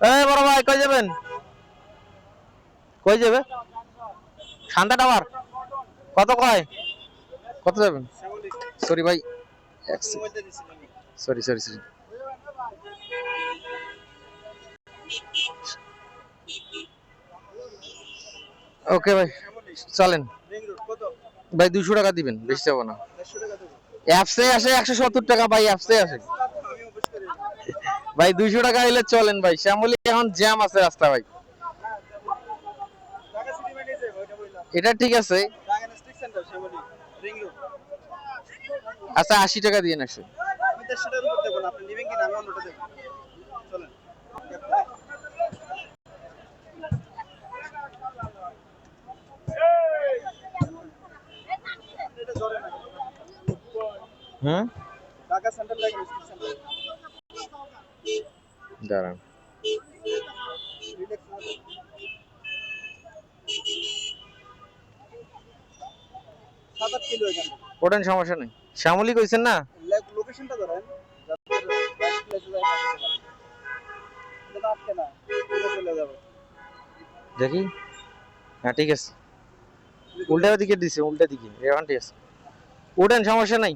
এই বড় ভাই কই যাবেন? কই যাবে? শান্তা টাওয়ার কত কয়? কত যাবেন? সরি ভাই, সরি সরি সরি। ওকে ভাই চলেন ভাই, 200 টাকা দিবেন, বেশি যাবো না। অ্যাপসে আসে 170 টাকা ভাই, অ্যাপসে আসে ভাই। 200 টাকা হইলে চলেন ভাই, শ্যামলী এখন জ্যাম আছে রাস্তা ভাই। এটা ঠিক আছে। আচ্ছা 80 টাকা দিয়ে আসে। হুম দাঁড়ান, ওঠেন সমস্যা নেই। শ্যামলী কইছেন না? লোকেশনটা ধরেন, দেখি। হ্যাঁ ঠিক আছে, উল্টা দিকে দিছে, উল্টা দিকে এখন ঠিক আছে। ওঠেন সমস্যা নাই।